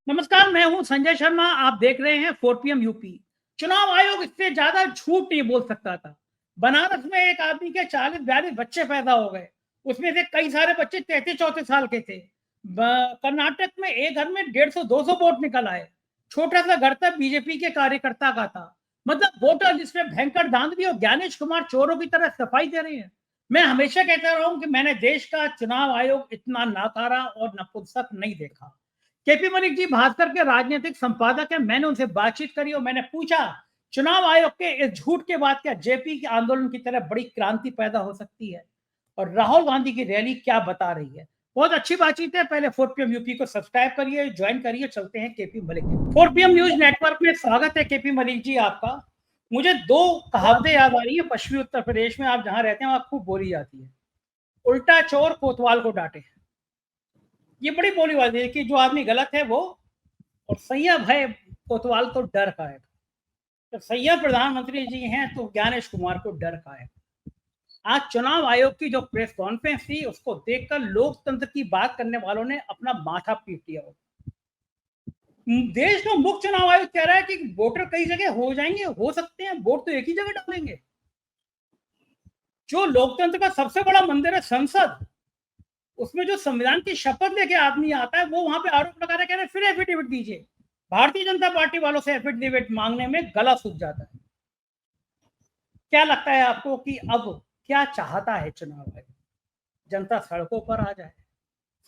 नमस्कार, मैं हूं संजय शर्मा। आप देख रहे हैं 4 पीएम यूपी। चुनाव आयोग इससे ज्यादा झूठ नहीं बोल सकता था। बनारस में एक आदमी के 40-42 बच्चे पैदा हो गए। उसमें से कई सारे बच्चे 33-34 साल के थे। कर्नाटक में एक घर में 150-200 वोट निकल आए। छोटा सा घर था, बीजेपी के कार्यकर्ता का था। मतलब वोटर लिस्ट में भयंकर धांधली और ज्ञानेश कुमार चोरों की तरह सफाई दे रहे हैं। मैं हमेशा कहता रहा हूं कि मैंने देश का चुनाव आयोग इतना नाकारा और नपुंसक नहीं देखा। केपी मलिक जी भास्कर के राजनीतिक संपादक है। मैंने उनसे बातचीत करी और मैंने पूछा, चुनाव आयोग के इस झूठ के बाद क्या जेपी के आंदोलन की तरह बड़ी क्रांति पैदा हो सकती है और राहुल गांधी की रैली क्या बता रही है। बहुत अच्छी बातचीत है। पहले 4 पीएम यूपी को सब्सक्राइब करिए, ज्वाइन करिए। चलते हैं केपी मलिक के 4 पीएम न्यूज नेटवर्क में। स्वागत है केपी मलिक जी आपका। मुझे दो कहावतें याद आ रही है। पश्चिमी उत्तर प्रदेश में आप जहां रहते हैं वहां खूब बोली जाती है। उल्टा चोर कोतवाल को डांटे। ये बड़ी बोली बात है कि जो आदमी गलत है वो, और सैया भय कोतवाल तो डर का है। तो सैया प्रधानमंत्री जी हैं तो ज्ञानेश कुमार को डर का है। आज चुनाव आयोग की जो प्रेस कॉन्फ्रेंस थी उसको देखकर लोकतंत्र की बात करने वालों ने अपना माथा पीट लिया। देश का मुख्य चुनाव आयोग कह रहा है कि वोटर कई जगह हो जाएंगे, हो सकते हैं, वोट तो एक ही जगह डालेंगे। जो लोकतंत्र का सबसे बड़ा मंदिर है संसद, उसमें जो संविधान की शपथ लेके आदमी आता है वो वहां पे आरोप लगा रहे, कह रहे फिर एफिडेविट दीजिए। भारतीय जनता पार्टी वालों से एफिडेविट मांगने में गला सूख जाता है। क्या लगता है आपको कि अब क्या चाहता है चुनाव आयोग? जनता सड़कों पर आ जाए,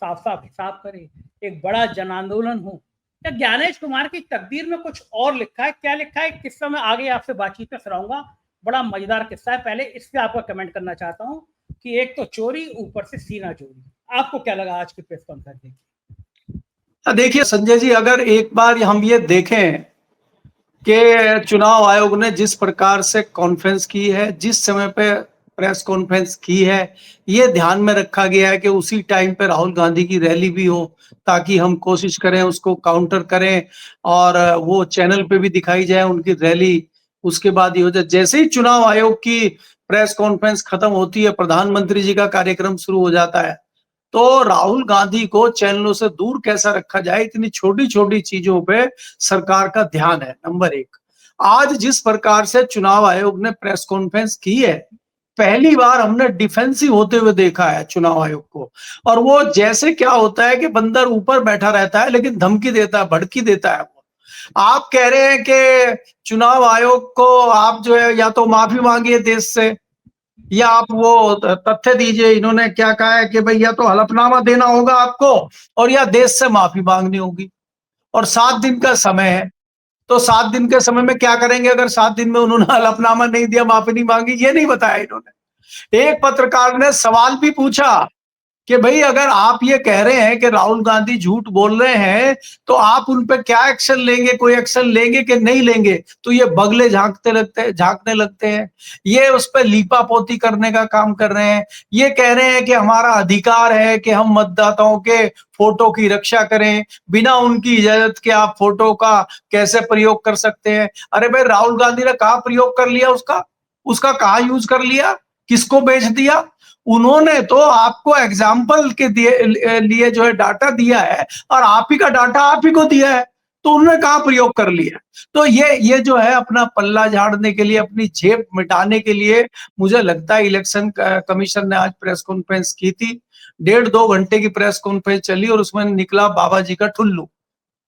साफ साफ हिसाब करे, एक बड़ा जन आंदोलन हो, या ज्ञानेश कुमार की तकदीर में कुछ और लिखा है? क्या लिखा है किस्सा मैं आगे आपसे बातचीत में सुनाऊंगा। बड़ा मजेदार किस्सा है। पहले इस पे आपका कमेंट करना चाहता हूं कि एक तो चोरी, ऊपर से सीना चोरी। आपको क्या लगा आज की प्रेस कॉन्फ्रेंस देखी? देखिए संजय जी, अगर एक बार हम ये देखें कि चुनाव आयोग ने जिस प्रकार से कॉन्फ्रेंस की है, जिस समय पे प्रेस कॉन्फ्रेंस की है, ये ध्यान में रखा गया है कि उसी टाइम पे राहुल गांधी की रैली भी हो, ताकि हम कोशिश करें उसको काउंटर करें और वो चैनल पे भी दिखाई जाए उनकी रैली। उसके बाद ये हो जाए, जैसे ही चुनाव आयोग की प्रेस कॉन्फ्रेंस खत्म होती है, प्रधानमंत्री जी का कार्यक्रम शुरू हो जाता है। तो राहुल गांधी को चैनलों से दूर कैसा रखा जाए, इतनी छोटी छोटी चीजों पे सरकार का ध्यान है। नंबर एक, आज जिस प्रकार से चुनाव आयोग ने प्रेस कॉन्फ्रेंस की है, पहली बार हमने डिफेंसिव होते हुए देखा है चुनाव आयोग को। और वो जैसे क्या होता है कि बंदर ऊपर बैठा रहता है लेकिन धमकी देता है, भड़की देता है। वो आप कह रहे हैं कि चुनाव आयोग को आप जो है या तो माफी मांगिए देश से, या आप वो तथ्य दीजिए। इन्होंने क्या कहा है कि भाई या तो हलफनामा देना होगा आपको और या देश से माफी मांगनी होगी, और 7 दिन का समय है। तो 7 दिन के समय में क्या करेंगे अगर 7 दिन में उन्होंने हलफनामा नहीं दिया, माफी नहीं मांगी? ये नहीं बताया इन्होंने। एक पत्रकार ने सवाल भी पूछा कि भाई अगर आप ये कह रहे हैं कि राहुल गांधी झूठ बोल रहे हैं तो आप उन पे क्या एक्शन लेंगे, कोई एक्शन लेंगे कि नहीं लेंगे? तो ये बगले झांकने लगते हैं, ये उस पर लीपापोती करने का काम कर रहे हैं। ये कह रहे हैं कि हमारा अधिकार है कि हम मतदाताओं के फोटो की रक्षा करें, बिना उनकी इजाजत के आप फोटो का कैसे प्रयोग कर सकते हैं? अरे भाई, राहुल गांधी ने कहा प्रयोग कर लिया, उसका उसका कहा यूज कर लिया, किसको बेच दिया? उन्होंने तो आपको एग्जाम्पल के लिए जो है डाटा दिया है, और आप ही का डाटा आप ही को दिया है, तो उन्होंने कहा प्रयोग कर लिया। तो ये जो है अपना पल्ला झाड़ने के लिए, अपनी जेब मिटाने के लिए, मुझे लगता है इलेक्शन कमीशन ने आज प्रेस कॉन्फ्रेंस की थी। 1.5-2 घंटे की प्रेस कॉन्फ्रेंस चली और उसमें निकला बाबा जी का ठुल्लू,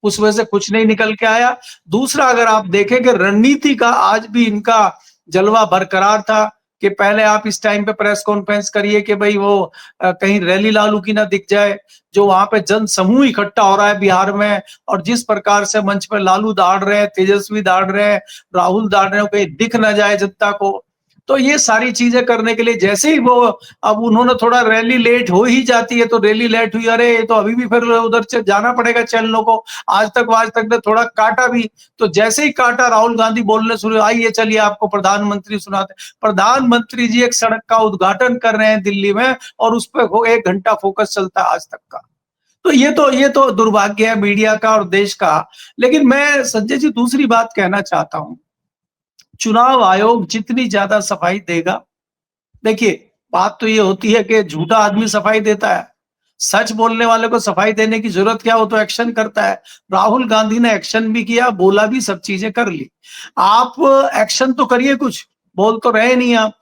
उसमें से कुछ नहीं निकल के आया। दूसरा, अगर आप देखें कि रणनीति का आज भी इनका जलवा बरकरार था कि पहले आप इस टाइम पे प्रेस कॉन्फ्रेंस करिए कि भाई वो कहीं रैली लालू की ना दिख जाए, जो वहां पे जन समूह इकट्ठा हो रहा है बिहार में, और जिस प्रकार से मंच पे लालू दाड़ रहे हैं, तेजस्वी दाड़ रहे हैं, राहुल दाड़ रहे हैं, कहीं दिख ना जाए जनता को। तो ये सारी चीजें करने के लिए जैसे ही वो, अब उन्होंने थोड़ा रैली लेट हो ही जाती है तो रैली लेट हुई, अरे ये तो अभी भी फिर उधर से जाना पड़ेगा चैनलों को, आज तक ने थोड़ा काटा भी। तो जैसे ही काटा, राहुल गांधी बोलने शुरू, आइए चलिए आपको प्रधानमंत्री सुनाते। प्रधानमंत्री जी एक सड़क का उद्घाटन कर रहे हैं दिल्ली में, और उस पर 1 घंटा फोकस चलता है आज तक का। तो ये तो दुर्भाग्य है मीडिया का और देश का। लेकिन मैं संजय जी दूसरी बात कहना चाहता हूं, चुनाव आयोग जितनी ज्यादा सफाई देगा, देखिए बात तो ये होती है कि झूठा आदमी सफाई देता है, सच बोलने वाले को सफाई देने की जरूरत क्या, वो तो एक्शन करता है। राहुल गांधी ने एक्शन भी किया, बोला भी, सब चीजें कर ली। आप एक्शन तो करिए, कुछ बोल तो रहे नहीं आप।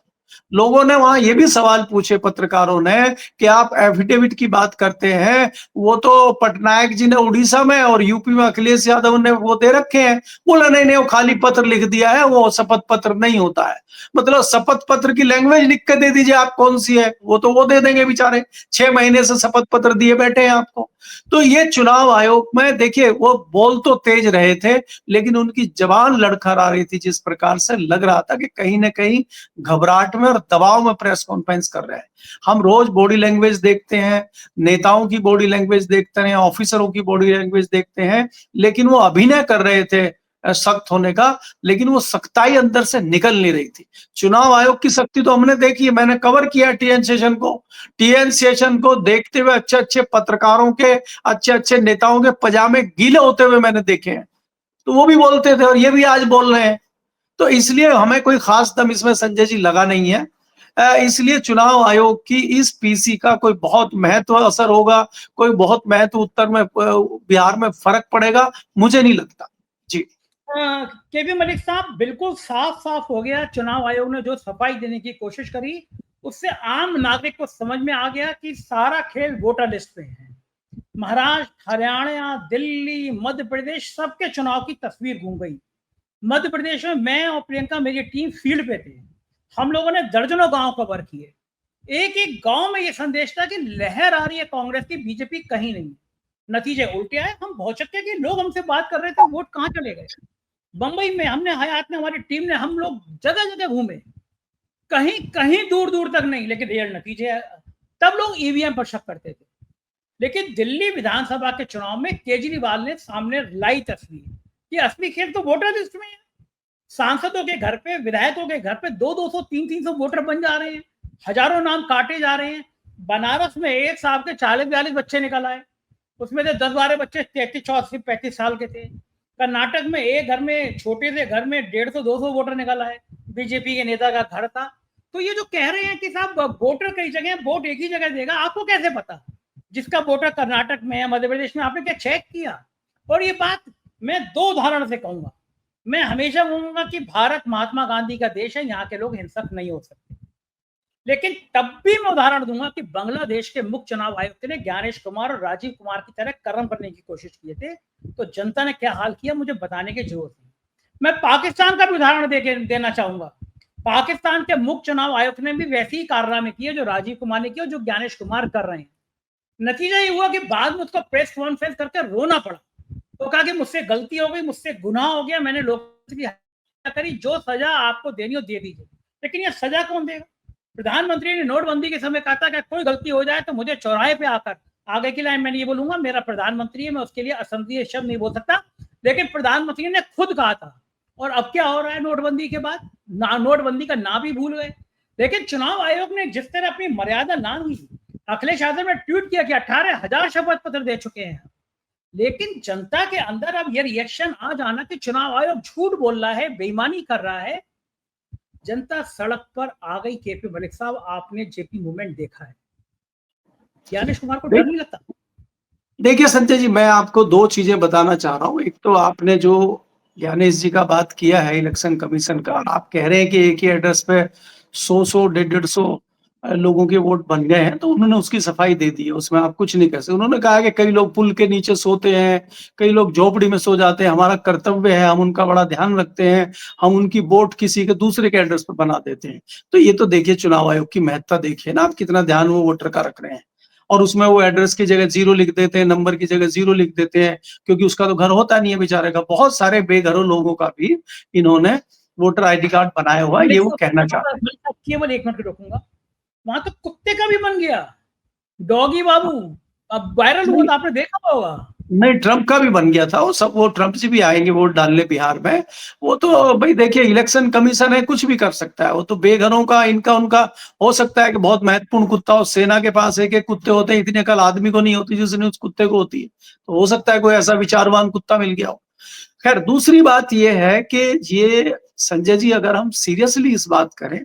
लोगों ने वहां ये भी सवाल पूछे पत्रकारों ने कि आप एफिडेविट की बात करते हैं, वो तो पटनायक जी ने उड़ीसा में और यूपी में अखिलेश यादव ने वो दे रखे हैं। बोला नहीं नहीं, वो खाली पत्र लिख दिया है, वो शपथ पत्र नहीं होता है। मतलब शपथ पत्र की लैंग्वेज लिख के दे दीजिए, आप कौन सी है, वो तो वो दे देंगे बेचारे, 6 महीने से शपथ पत्र दिए बैठे हैं आपको। तो ये चुनाव आयोग में देखिए, वो बोल तो तेज रहे थे, लेकिन उनकी जबान लड़खड़ा रही थी, जिस प्रकार से लग रहा था कि कहीं ना कहीं घबराहट में और दबाव में प्रेस कॉन्फ्रेंस कर रहे हैं। हम रोज बॉडी लैंग्वेज देखते हैं, नेताओं की बॉडी लैंग्वेज देखते हैं, ऑफिसरों की बॉडी लैंग्वेज देखते हैं, लेकिन वो अभिनय कर रहे थे सख्त होने का, लेकिन वो सख्ताई अंदर से निकल नहीं रही थी। चुनाव आयोग की सख्ती तो हमने देखी है, मैंने कवर किया टीएन सेशन को। टीएन सेशन को देखते हुए अच्छे अच्छे पत्रकारों के, अच्छे अच्छे नेताओं के पजामे गीले होते हुए मैंने देखे हैं। तो वो भी बोलते थे और ये भी आज बोल रहे हैं। तो इसलिए हमें कोई खास दम इसमें संजय जी लगा नहीं है। इसलिए चुनाव आयोग की इस पीसी का कोई बहुत महत्व असर होगा, कोई बहुत महत्व उत्तर में बिहार में फर्क पड़ेगा, मुझे नहीं लगता जी। केपी मलिक साहब, बिल्कुल साफ साफ हो गया, चुनाव आयोग ने जो सफाई देने की कोशिश करी उससे आम नागरिक को समझ में आ गया कि सारा खेल वोटर लिस्ट में है। महाराष्ट्र, हरियाणा, दिल्ली, मध्य प्रदेश, सबके चुनाव की तस्वीर घूम गई। मध्य प्रदेश में मैं और प्रियंका, मेरी टीम फील्ड पे थे। हम लोगों ने दर्जनों गांव कवर किए। एक एक गांव में ये संदेश था कि लहर आ रही है कांग्रेस की, बीजेपी कहीं नहीं। नतीजे उल्टे आए। हम बहुत चक्के कि लोग हमसे बात कर रहे थे, वोट कहां चले गए। बंबई में हमने, हयात ने, हमारी टीम ने, हम लोग जगह जगह घूमे, कहीं कहीं दूर दूर तक नहीं, लेकिन रियल नतीजे। तब लोग ईवीएम पर शक करते थे, लेकिन दिल्ली विधानसभा के चुनाव में केजरीवाल ने सामने लाई तस्वीर कि असली खेल तो वोटर लिस्ट में है। सांसदों के घर पे, विधायकों के घर पे 200, 300 वोटर बन जा रहे हैं, हजारों नाम काटे जा रहे हैं। बनारस में एक साहब के 40-42 बच्चे निकल आए, उसमें से 10-12 बच्चे 33, 34, 35 साल के थे। कर्नाटक में एक घर में, छोटे से घर में 150-200 वोटर निकल आए, बीजेपी के नेता का घर था। तो ये जो कह रहे हैं कि साहब वोटर कई जगह, वोट एक ही जगह देगा, आपको कैसे पता जिसका वोटर कर्नाटक में है, मध्य प्रदेश में, आपने क्या चेक किया? और ये बात मैं 2 उदाहरण से कहूंगा। मैं हमेशा कहूंगा कि भारत महात्मा गांधी का देश है, यहाँ के लोग हिंसक नहीं हो सकते, लेकिन तब भी मैं उदाहरण दूंगा कि बांग्लादेश के मुख्य चुनाव आयुक्त ने ज्ञानेश कुमार और राजीव कुमार की तरह कर्म करने की कोशिश किए थे, तो जनता ने क्या हाल किया मुझे बताने की जरूरत नहीं। मैं पाकिस्तान का भी उदाहरण देना चाहूंगा। पाकिस्तान के मुख्य चुनाव आयुक्त ने भी वैसे ही कारनामे किए जो राजीव कुमार ने किए और जो ज्ञानेश कुमार कर रहे हैं। नतीजा ये हुआ कि बाद में उसको प्रेस कॉन्फ्रेंस करके रोना पड़ा। तो कहा कि मुझसे गलती हो गई, मुझसे गुनाह हो गया, मैंने लोगों की हत्या करी, जो सजा आपको देनी हो दे दीजिए। लेकिन ये सजा कौन देगा? प्रधानमंत्री ने नोटबंदी के समय कहा था कि कोई गलती हो जाए तो मुझे चौराहे पे आकर, आगे की लाइन मैंने ये बोलूंगा, मेरा प्रधानमंत्री है, मैं उसके लिए असंसदीय शब्द नहीं बोल सकता, लेकिन प्रधानमंत्री ने खुद कहा था। और अब क्या हो रहा है नोटबंदी के बाद? नोटबंदी का ना भी भूल गए। लेकिन चुनाव आयोग ने जिस तरह अपनी मर्यादा ना हुई, अखिलेश यादव ने ट्वीट किया कि 18,000 शपथ पत्र दे चुके हैं, लेकिन जनता के अंदर अब ये रिएक्शन आ जाना कि चुनाव आयोग झूठ बोल रहा है, बेईमानी कर रहा है, जनता सड़क पर आ गई। केपी मलिक साहब, आपने जेपी मूवमेंट देखा है, ज्ञानेश कुमार को डर नहीं लगता? देखिए संजय जी, मैं आपको 2 चीजें बताना चाह रहा हूँ। एक तो आपने जो ज्ञानेश जी का बात किया है इलेक्शन कमीशन का, आप कह रहे हैं कि एक ही एड्रेस पे 100 150 लोगों के वोट बन गए हैं, तो उन्होंने उसकी सफाई दे दी है, उसमें आप कुछ नहीं कह सकते। उन्होंने कहा कि कई लोग पुल के नीचे सोते हैं, कई लोग झोपड़ी में सो जाते हैं, हमारा कर्तव्य है, हम उनका बड़ा ध्यान रखते हैं, हम उनकी वोट किसी के दूसरे के एड्रेस पर बना देते हैं। तो ये तो देखिए चुनाव आयोग की महत्ता देखिए ना, आप कितना ध्यान वो वोटर का रख रहे हैं। और उसमें वो एड्रेस की जगह 0 लिख देते हैं, नंबर की जगह 0 लिख देते हैं, क्योंकि उसका तो घर होता नहीं है बेचारे का। बहुत सारे बेघरों लोगों का भी इन्होंने वोटर आईडी कार्ड बनाया हुआ है, ये वो कहना चाहते हैं। केवल 1 मिनट रोकूंगा। वहां तो कुत्ते का भी बन गया, डॉगी बाबू, अब वायरल हुआ, आपने देखा होगा। नहीं, ट्रंप का भी बन गया था वो सब। वो ट्रंप जी भी आएंगे वोट डालने बिहार में। वो तो भाई देखिए, इलेक्शन कमीशन है, कुछ भी कर सकता है। वो तो बेघरों का, इनका उनका हो सकता है कि बहुत महत्वपूर्ण कुत्ता हो, सेना के पास एक एक कुत्ते होते हैं, इतने कल आदमी को नहीं होती जितनी उस कुत्ते को होती है। तो हो सकता है कोई ऐसा विचारवान कुत्ता मिल गया हो। खैर, दूसरी बात ये है कि ये संजय जी, अगर हम सीरियसली इस बात करें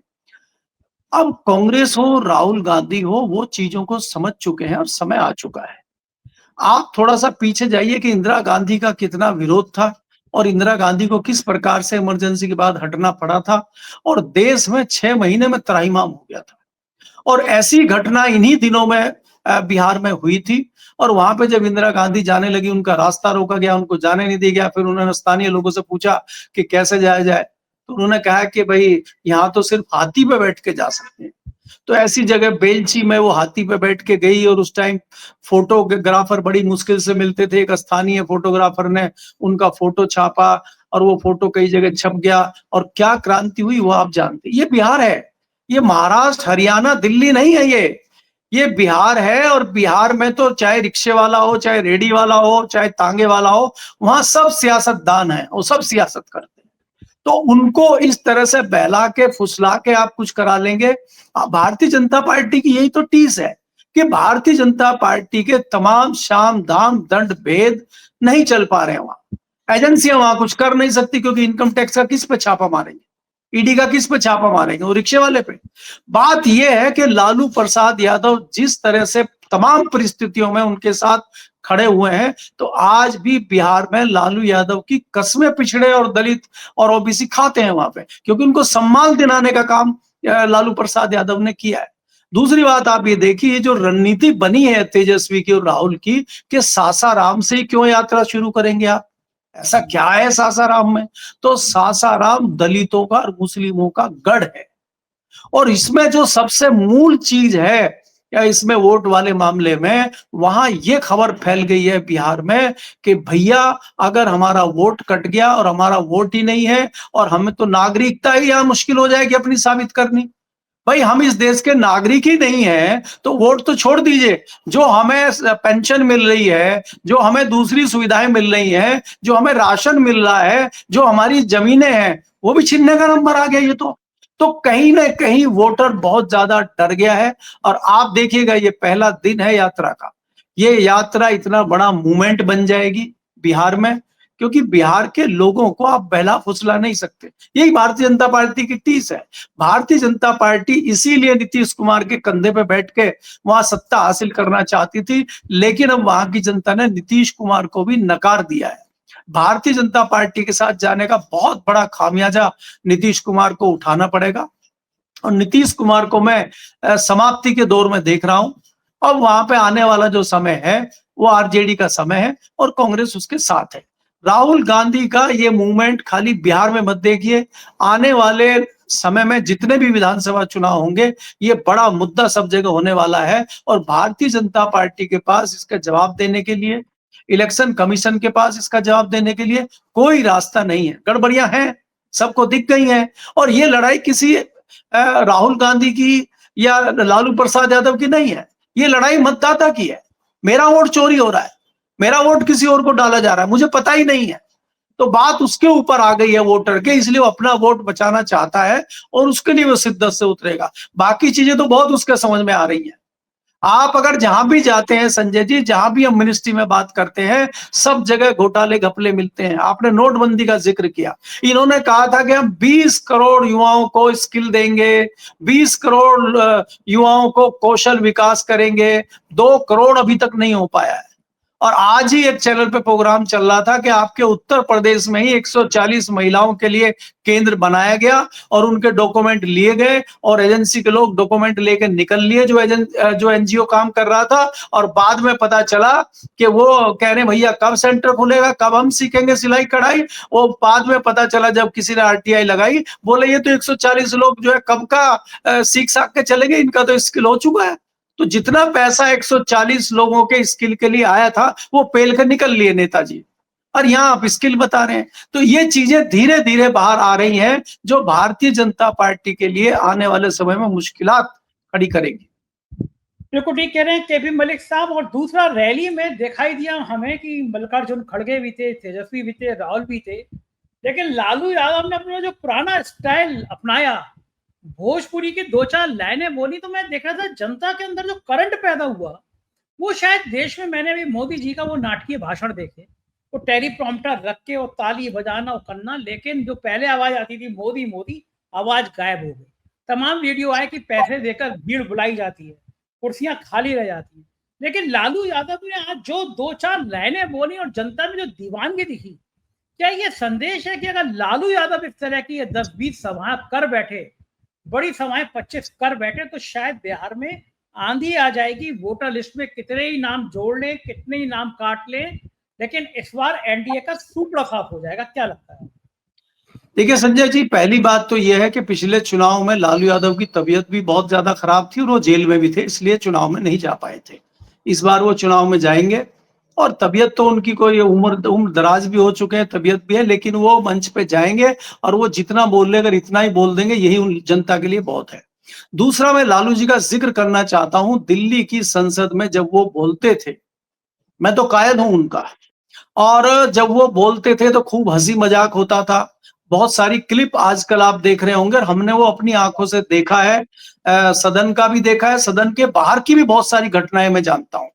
अब कांग्रेस हो, राहुल गांधी हो, वो चीजों को समझ चुके हैं और समय आ चुका है। आप थोड़ा-सा पीछे जाइए कि इंदिरा गांधी का कितना विरोध था और इंदिरा गांधी को किस प्रकार से इमरजेंसी के बाद हटना पड़ा था और देश में 6 महीने में त्राहिमाम हो गया था। और ऐसी घटना इन्हीं दिनों में बिहार में हुई थी और वहां पे जब इंदिरा गांधी जाने लगी, उनका रास्ता रोका गया, उनको जाने नहीं दिया गया। फिर उन्होंने स्थानीय लोगों से पूछा कि कैसे जाया जाए, तो उन्होंने कहा कि भाई यहाँ तो सिर्फ हाथी पे बैठ के जा सकते हैं। तो ऐसी जगह बेलची में वो हाथी पे बैठ के गई और उस टाइम फोटोग्राफर बड़ी मुश्किल से मिलते थे। एक स्थानीय फोटोग्राफर ने उनका फोटो छापा और वो फोटो कई जगह छप गया और क्या क्रांति हुई वो आप जानते। ये बिहार है, ये महाराष्ट्र, हरियाणा, दिल्ली नहीं है ये बिहार है। और बिहार में तो चाहे रिक्शे वाला हो, चाहे रेडी वाला हो, चाहे तांगे वाला हो, वहां सब सियासतदान है, वो सब सियासत करते हैं। तो उनको इस तरह से बहला के फुसला के आप कुछ करा लेंगे। भारतीय जनता पार्टी की यही तो टीस है कि भारतीय जनता पार्टी के तमाम शाम दाम दंड भेद नहीं चल पा रहे हैं। वहां एजेंसियां वहां कुछ कर नहीं सकती क्योंकि इनकम टैक्स का किस पे छापा मारेंगे, ईडी का किस पे छापा मारेंगे, वो रिक्शे वाले पे। बात यह है कि लालू प्रसाद यादव जिस तरह से तमाम परिस्थितियों में उनके साथ खड़े हुए हैं, तो आज भी बिहार में लालू यादव की कस्में पिछड़े और दलित और ओबीसी खाते हैं वहां पे, क्योंकि उनको सम्मान दिलाने का काम लालू प्रसाद यादव ने किया है। दूसरी बात आप ये देखिए, जो रणनीति बनी है तेजस्वी की और राहुल की कि सासाराम से ही क्यों यात्रा शुरू करेंगे आप, ऐसा क्या है सासाराम में। तो सासाराम दलितों का और मुस्लिमों का गढ़ है और इसमें जो सबसे मूल चीज है या इसमें वोट वाले मामले में, वहां ये खबर फैल गई है बिहार में कि भैया अगर हमारा वोट कट गया और हमारा वोट ही नहीं है और हमें तो नागरिकता ही यहां मुश्किल हो जाएगी अपनी साबित करनी। भाई हम इस देश के नागरिक ही नहीं है तो वोट तो छोड़ दीजिए, जो हमें पेंशन मिल रही है, जो हमें दूसरी सुविधाएं मिल रही हैं, जो हमें राशन मिल रहा है, जो हमारी जमीनें हैं, वो भी छीनने का नंबर आ गया ये तो कहीं ना कहीं वोटर बहुत ज्यादा डर गया है। और आप देखिएगा ये पहला दिन है यात्रा का, ये यात्रा इतना बड़ा मूवमेंट बन जाएगी बिहार में, क्योंकि बिहार के लोगों को आप बहला फुसला नहीं सकते। यही भारतीय जनता पार्टी की टीस है। भारतीय जनता पार्टी इसीलिए नीतीश कुमार के कंधे पे बैठ के वहां सत्ता हासिल करना चाहती थी, लेकिन अब वहां की जनता ने नीतीश कुमार को भी नकार दिया है। भारतीय जनता पार्टी के साथ जाने का बहुत बड़ा खामियाजा नीतीश कुमार को उठाना पड़ेगा और नीतीश कुमार को मैं समाप्ति के दौर में देख रहा हूं। अब वहां पे आने वाला जो समय है वो आरजेडी का समय है और कांग्रेस उसके साथ है। राहुल गांधी का ये मूवमेंट खाली बिहार में मत देखिए, आने वाले समय में जितने भी विधानसभा चुनाव होंगे ये बड़ा मुद्दा सब जगह होने वाला है और भारतीय जनता पार्टी के पास इसका जवाब देने के लिए, इलेक्शन कमीशन के पास इसका जवाब देने के लिए कोई रास्ता नहीं है। गड़बड़ियां हैं, सबको दिख गई हैं और ये लड़ाई किसी राहुल गांधी की या लालू प्रसाद यादव की नहीं है, ये लड़ाई मतदाता की है। मेरा वोट चोरी हो रहा है, मेरा वोट किसी और को डाला जा रहा है, मुझे पता ही नहीं है। तो बात उसके ऊपर आ गई है वोटर के, इसलिए वो अपना वोट बचाना चाहता है और उसके लिए वो शिद्दत से उतरेगा। बाकी चीजें तो बहुत उसके समझ में आ रही हैं। आप अगर जहां भी जाते हैं संजय जी, जहां भी हम मिनिस्ट्री में बात करते हैं, सब जगह घोटाले घपले मिलते हैं। आपने नोटबंदी का जिक्र किया, इन्होंने कहा था कि हम 20 करोड़ युवाओं को स्किल देंगे, 20 करोड़ युवाओं को कौशल विकास करेंगे, 2 करोड़ अभी तक नहीं हो पाया है। और आज ही एक चैनल पे प्रोग्राम चल रहा था कि आपके उत्तर प्रदेश में ही 140 महिलाओं के लिए केंद्र बनाया गया और उनके डॉक्यूमेंट लिए गए और एजेंसी के लोग डॉक्यूमेंट लेकर निकल लिए, जो एनजीओ काम कर रहा था। और बाद में पता चला कि वो कह रहे भैया कब सेंटर खुलेगा, कब हम सीखेंगे सिलाई कढ़ाई। वो बाद में पता चला जब किसी ने आरटीआई लगाई, बोले ये तो 140 लोग जो है कब का सीख साख के चले गए, इनका तो स्किल हो चुका है। तो जितना पैसा 140 लोगों के स्किल के लिए आया था वो पेल कर निकल लिए नेताजी, और यहाँ आप स्किल बता रहे हैं। तो ये चीजें धीरे धीरे बाहर आ रही हैं जो भारतीय जनता पार्टी के लिए आने वाले समय में मुश्किलात खड़ी करेगी। बिल्कुल ठीक कह रहे हैं केपी मलिक साहब। और दूसरा, रैली में दिखाई दिया हमें कि मल्लिकार्जुन खड़गे भी थे, तेजस्वी भी थे, राहुल भी थे, लेकिन लालू यादव ने अपना जो पुराना स्टाइल अपनाया, भोजपुरी की 2-4 लाइनें बोली, तो मैं देख रहा था जनता के अंदर जो करंट पैदा हुआ वो शायद देश में, मैंने अभी मोदी जी का वो नाटकीय भाषण देखे, वो टेलीप्रॉम्प्टर रख के और ताली बजाना और करना, लेकिन जो पहले आवाज आती थी मोदी मोदी, आवाज गायब हो गई। तमाम वीडियो आए कि पैसे देकर भीड़ बुलाई जाती है, कुर्सियां खाली रह जाती हैं। लेकिन लालू यादव ने आज जो 2-4 लाइनें बोली और जनता में जो दीवानगी दिखी, क्या ये संदेश है कि अगर लालू यादव इस तरह की 10-20 सभाएं कर बैठे, बड़ी सभाएं 25 कर बैठे, तो शायद बिहार में आंधी आ जाएगी। वोटर लिस्ट में कितने ही नाम जोड़ लें, कितने ही नाम काट लें, लेकिन इस बार एनडीए का सूपड़ा साफ हो जाएगा। क्या लगता है? देखिए संजय जी, पहली बात तो यह है कि पिछले चुनाव में लालू यादव की तबीयत भी बहुत ज्यादा खराब थी और वो जेल में भी थे, इसलिए चुनाव में नहीं जा पाए थे। इस बार वो चुनाव में जाएंगे और तबीयत तो उनकी कोई उम्र दराज भी हो चुके हैं, तबीयत भी है, लेकिन वो मंच पे जाएंगे और वो जितना बोल ले, अगर इतना ही बोल देंगे, यही उन जनता के लिए बहुत है। दूसरा, मैं लालू जी का जिक्र करना चाहता हूं, दिल्ली की संसद में जब वो बोलते थे, मैं तो कायद हूं उनका, और जब वो बोलते थे तो खूब हंसी मजाक होता था। बहुत सारी क्लिप आजकल आप देख रहे होंगे और हमने वो अपनी आंखों से देखा है, सदन का भी देखा है, सदन के बाहर की भी बहुत सारी घटनाएं मैं जानता हूं।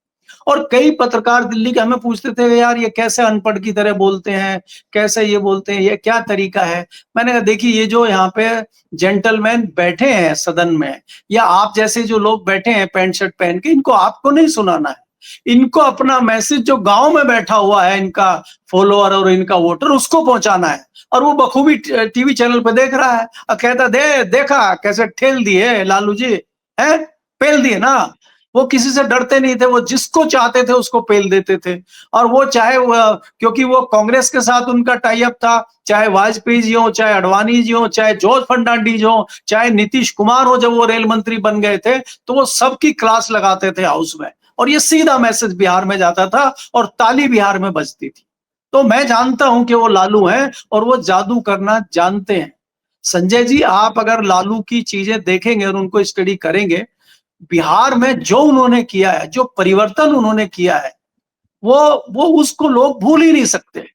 और कई पत्रकार दिल्ली के हमें पूछते थे, यार ये कैसे अनपढ़ की तरह बोलते हैं, कैसे ये बोलते हैं, ये क्या तरीका है। मैंने कहा देखिए, ये जो यहाँ पे जेंटलमैन बैठे हैं सदन में, या आप जैसे जो लोग बैठे हैं पैंट शर्ट पहन के, इनको आपको नहीं सुनाना है, इनको अपना मैसेज जो गांव में बैठा हुआ है इनका फॉलोअर और इनका वोटर, उसको पहुंचाना है। और वो बखूबी टीवी चैनल पे देख रहा है और कहता, देखा कैसे ठेल दिए लालू जी, है पेल दिए ना। वो किसी से डरते नहीं थे, वो जिसको चाहते थे उसको पेल देते थे। और वो चाहे क्योंकि वो कांग्रेस के साथ उनका टाई अप था, चाहे वाजपेयी जी हो, चाहे अडवाणी जी हो, चाहे जॉर्ज फर्नांडीज हो, चाहे नीतीश कुमार हो, जब वो रेल मंत्री बन गए थे, तो वो सबकी क्लास लगाते थे हाउस में, और ये सीधा मैसेज बिहार में जाता था और ताली बिहार में बजती थी। तो मैं जानता हूं कि वो लालू हैं और वो जादू करना जानते हैं। संजय जी, आप अगर लालू की चीजें देखेंगे और उनको स्टडी करेंगे, बिहार में जो उन्होंने किया है, जो परिवर्तन उन्होंने किया है, वो उसको लोग भूल ही नहीं सकते।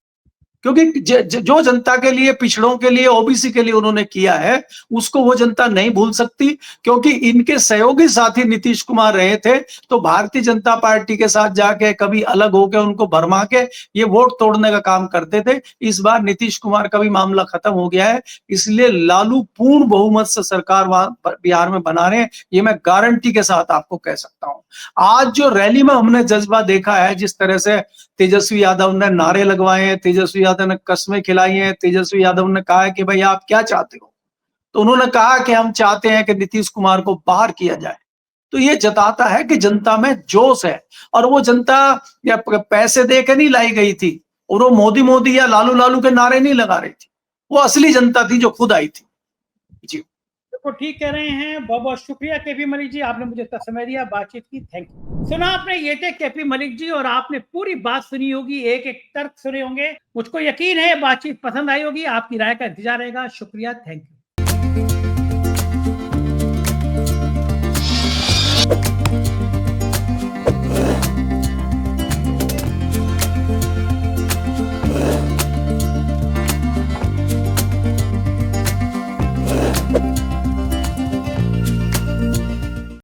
क्योंकि जो जनता के लिए, पिछड़ों के लिए, ओबीसी के लिए उन्होंने किया है, उसको वो जनता नहीं भूल सकती। क्योंकि इनके सहयोगी साथी नीतीश कुमार रहे थे, तो भारतीय जनता पार्टी के साथ जाके कभी अलग होकर उनको भरमा के ये वोट तोड़ने का काम करते थे। इस बार नीतीश कुमार का भी मामला खत्म हो गया है, इसलिए लालू पूर्ण बहुमत से सरकार वहां बिहार में बना रहे हैं, ये मैं गारंटी के साथ आपको कह सकता हूं। आज जो रैली में हमने जज्बा देखा है, जिस तरह से तेजस्वी यादव ने नारे लगवाए हैं, तेजस्वी यादव ने कस्में खिलाई हैं, तेजस्वी यादव ने कहा है कि भाई आप क्या चाहते हो, तो उन्होंने कहा कि हम चाहते हैं कि नीतीश कुमार को बाहर किया जाए। तो ये जताता है कि जनता में जोश है, और वो जनता या पैसे दे के नहीं लाई गई थी, और वो मोदी मोदी या लालू लालू के नारे नहीं लगा रही थी, वो असली जनता थी जो खुद आई थी। जी तो ठीक कह रहे हैं। बहुत बहुत शुक्रिया केपी मलिक जी, आपने मुझे इतना समय दिया, बातचीत की, थैंक यू। सुना आपने, ये थे केपी मलिक जी, और आपने पूरी बात सुनी होगी, एक एक तर्क सुने होंगे। मुझको यकीन है बातचीत पसंद आई होगी, आपकी राय का इंतजार रहेगा। शुक्रिया, थैंक यू।